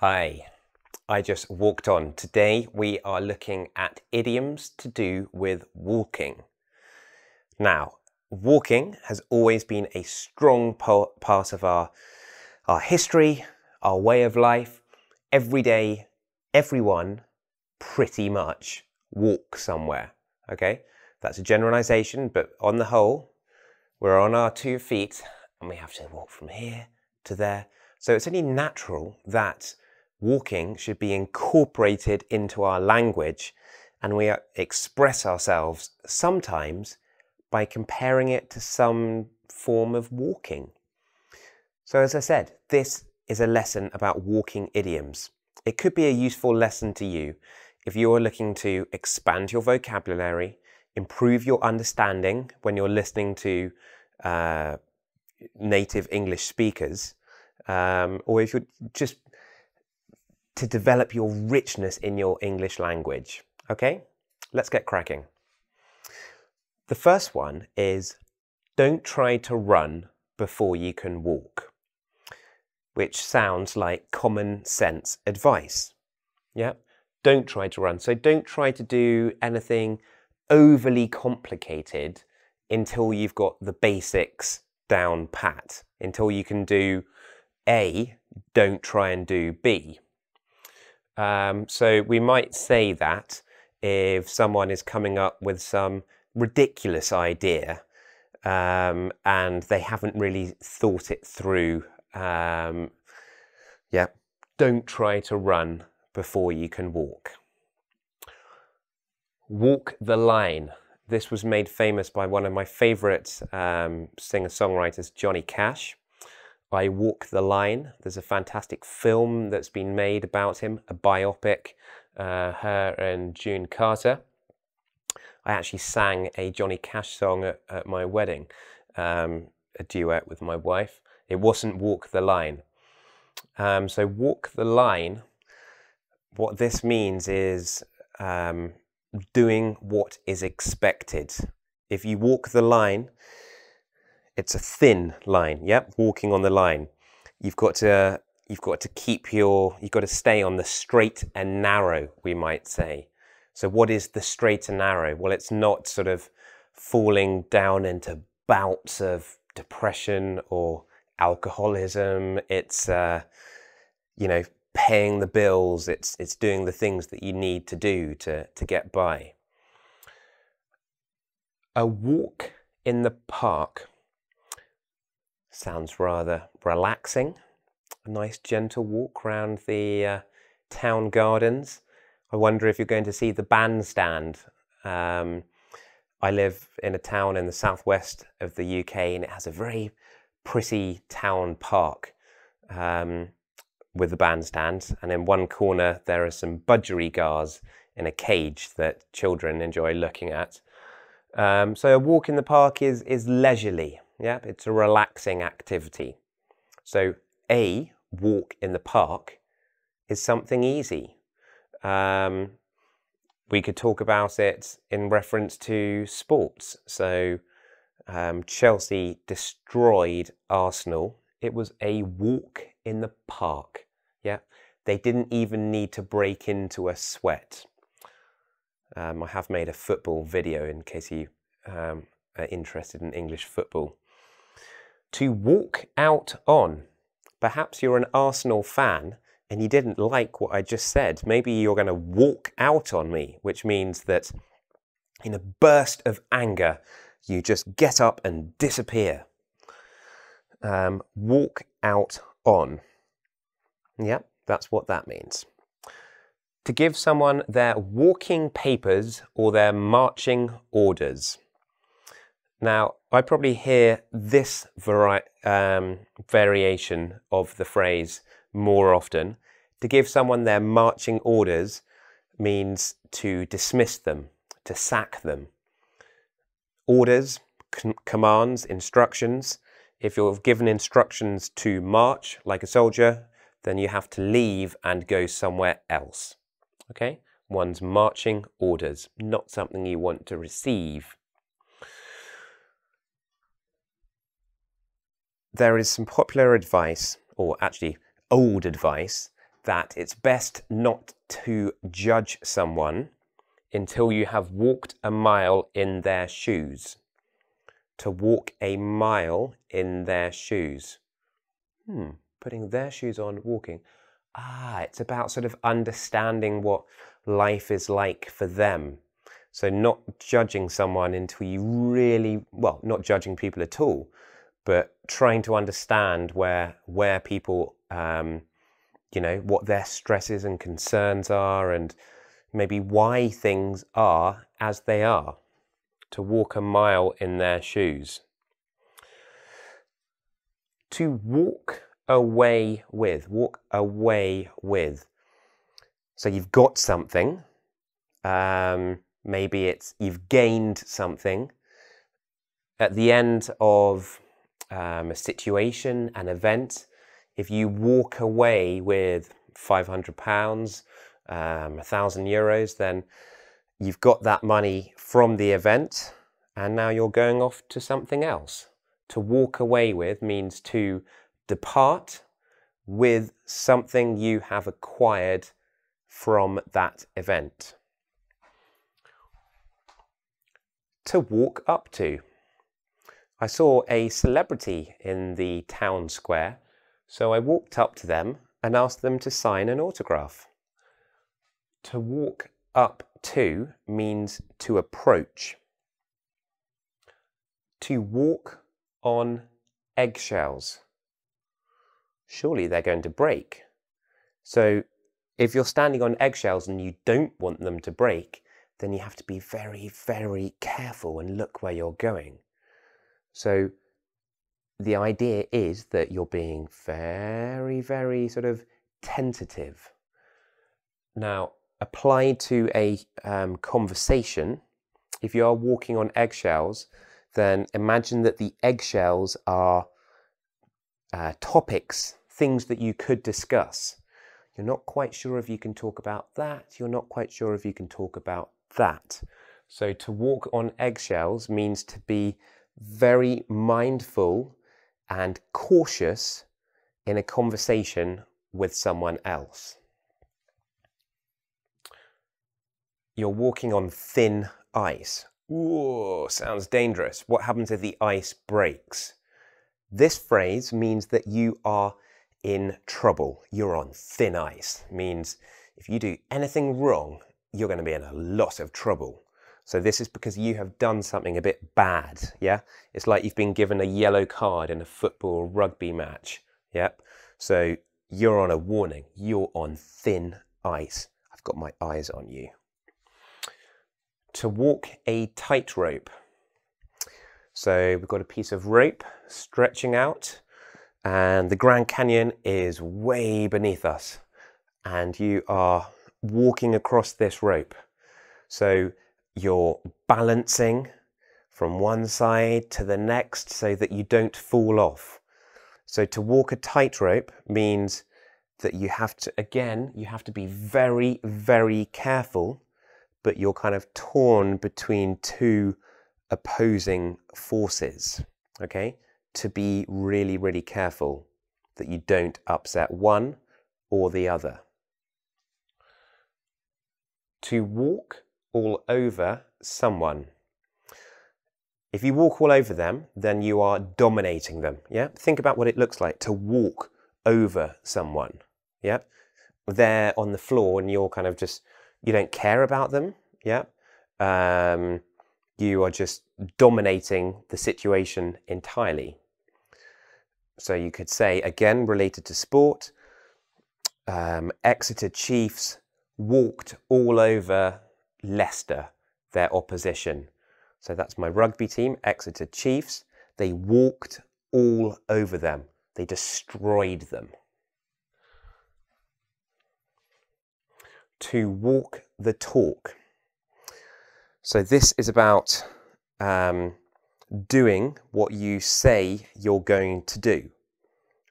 Hi, I just walked on. Today we are looking at idioms to do with walking. Now, walking has always been a strong part of our history, our way of life. Every day, everyone pretty much walks somewhere, okay? That's a generalization, but on the whole, we're on our 2 feet and we have to walk from here to there. So it's only natural that walking should be incorporated into our language, and we express ourselves sometimes by comparing it to some form of walking. So as I said, this is a lesson about walking idioms. It could be a useful lesson to you if you are looking to expand your vocabulary, improve your understanding when you're listening to native English speakers, or if you're just to develop your richness in your English language. Okay, let's get cracking. The first one is don't try to run before you can walk, which sounds like common sense advice. Yeah, don't try to run. So don't try to do anything overly complicated until you've got the basics down pat, until you can do A, don't try and do B. So we might say that if someone is coming up with some ridiculous idea and they haven't really thought it through, yeah, don't try to run before you can walk. Walk the line. This was made famous by one of my favourite singer-songwriters, Johnny Cash. I Walk the Line. There's a fantastic film that's been made about him, a biopic, her and June Carter. I actually sang a Johnny Cash song at my wedding, a duet with my wife. It wasn't Walk the Line. So walk the line, what this means is doing what is expected. If you walk the line, it's a thin line, yep, walking on the line. You've got to stay on the straight and narrow, we might say. So what is the straight and narrow? Well, it's not sort of falling down into bouts of depression or alcoholism. It's, paying the bills. It's doing the things that you need to do to get by. A walk in the park sounds rather relaxing. A nice gentle walk around the town gardens. I wonder if you're going to see the bandstand. I live in a town in the southwest of the UK, and it has a very pretty town park with the bandstand. And in one corner there are some budgerigars in a cage that children enjoy looking at. So a walk in the park is leisurely. Yeah, it's a relaxing activity. So a walk in the park is something easy. We could talk about it in reference to sports. So Chelsea destroyed Arsenal. It was a walk in the park. Yeah, they didn't even need to break into a sweat. I have made a football video in case you are interested in English football. To walk out on. Perhaps you're an Arsenal fan and you didn't like what I just said. Maybe you're going to walk out on me, which means that in a burst of anger, you just get up and disappear. Walk out on. Yep, that's what that means. To give someone their walking papers or their marching orders. Now, I probably hear this variation of the phrase more often. To give someone their marching orders means to dismiss them, to sack them. Orders, commands, instructions. If you're given instructions to march like a soldier, then you have to leave and go somewhere else. Okay? One's marching orders, not something you want to receive. There is some popular advice, or actually old advice, that it's best not to judge someone until you have walked a mile in their shoes. To walk a mile in their shoes. Putting their shoes on, walking. It's about sort of understanding what life is like for them. So not judging someone until you really, well, not judging people at all, but trying to understand where people, you know, what their stresses and concerns are, and maybe why things are as they are. To walk a mile in their shoes. To walk away with. Walk away with. So you've got something. Maybe it's you've gained something. At the end of a situation, an event, if you walk away with £500, €1,000, then you've got that money from the event and now you're going off to something else. To walk away with means to depart with something you have acquired from that event. To walk up to. I saw a celebrity in the town square, so I walked up to them and asked them to sign an autograph. To walk up to means to approach. To walk on eggshells. Surely they're going to break. So if you're standing on eggshells and you don't want them to break, then you have to be very, very careful and look where you're going. So the idea is that you're being very, very sort of tentative. Now, applied to a conversation, if you are walking on eggshells, then imagine that the eggshells are topics, things that you could discuss. You're not quite sure if you can talk about that. You're not quite sure if you can talk about that. So to walk on eggshells means to be very mindful and cautious in a conversation with someone else. You're walking on thin ice. Ooh, sounds dangerous. What happens if the ice breaks? This phrase means that you are in trouble. You're on thin ice. It means if you do anything wrong, you're going to be in a lot of trouble. So this is because you have done something a bit bad, yeah? It's like you've been given a yellow card in a football or rugby match, yep? So you're on a warning. You're on thin ice. I've got my eyes on you. To walk a tightrope. So we've got a piece of rope stretching out and the Grand Canyon is way beneath us and you are walking across this rope. So you're balancing from one side to the next so that you don't fall off. So to walk a tightrope means that you have to, again, you have to be very, very careful, but you're kind of torn between two opposing forces, okay? To be really, really careful that you don't upset one or the other. To walk all over someone. If you walk all over them, then you are dominating them, yeah? Think about what it looks like to walk over someone, yeah? They're on the floor and you're kind of just, you don't care about them, yeah? You are just dominating the situation entirely. So you could say, again, related to sport, Exeter Chiefs walked all over Leicester, their opposition. So that's my rugby team, Exeter Chiefs. They walked all over them. They destroyed them. To walk the talk. So this is about doing what you say you're going to do.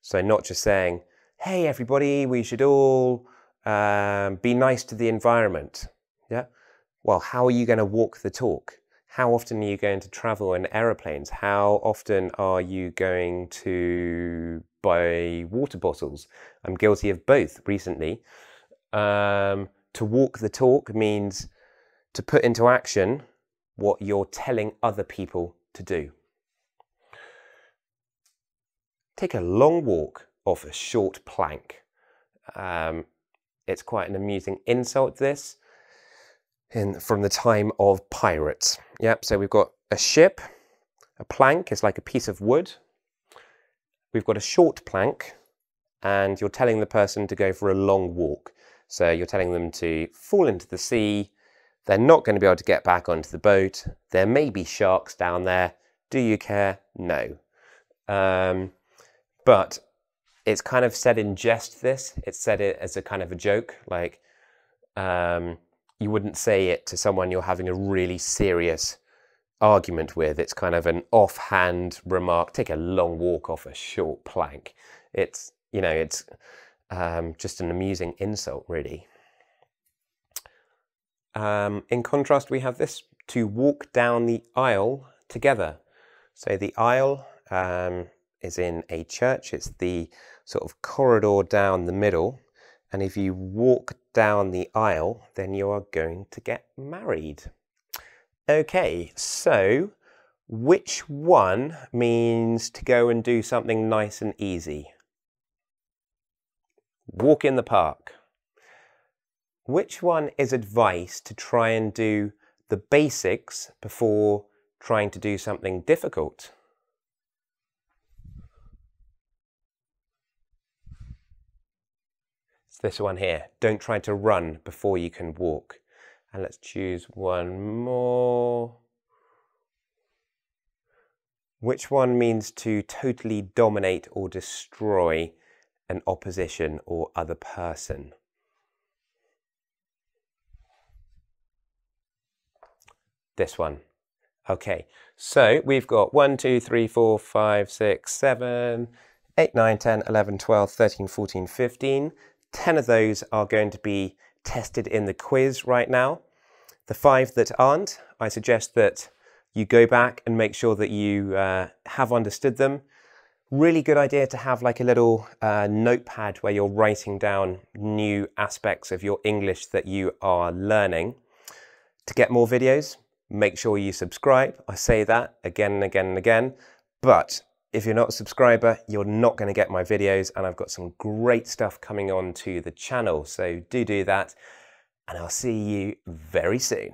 So not just saying, hey everybody, we should all be nice to the environment. Yeah. Well, how are you going to walk the talk? How often are you going to travel in aeroplanes? How often are you going to by water bottles. I'm guilty of both recently. To walk the talk means to put into action what you're telling other people to do. Take a long walk off a short plank. It's quite an amusing insult, this, from the time of pirates. Yep, so we've got a ship, a plank is like a piece of wood. We've got a short plank, and you're telling the person to go for a long walk. So you're telling them to fall into the sea. They're not going to be able to get back onto the boat. There may be sharks down there. Do you care? No. But it's kind of said in jest, this. It's said it as a kind of a joke. Like, you wouldn't say it to someone you're having a really serious argument with. It's kind of an offhand remark. Take a long walk off a short plank. It's, you know, it's just an amusing insult, really. In contrast, we have this: to walk down the aisle together. So the aisle is in a church. It's the sort of corridor down the middle. And if you walk down the aisle, then you are going to get married. Okay, so which one means to go and do something nice and easy? Walk in the park. Which one is advice to try and do the basics before trying to do something difficult? It's this one here. Don't try to run before you can walk. And let's choose one more. Which one means to totally dominate or destroy an opposition or other person? This one. Okay, so we've got 1, 2, 3, 4, 5, 6, 7, 8, 9, 10, 11, 12, 13, 14, 15. 10 of those are going to be tested in the quiz right now. The 5 that aren't, I suggest that you go back and make sure that you have understood them. Really good idea to have like a little notepad where you're writing down new aspects of your English that you are learning. To get more videos, make sure you subscribe. I say that again and again and again, but if you're not a subscriber, you're not going to get my videos, and I've got some great stuff coming on to the channel, so do that, and I'll see you very soon.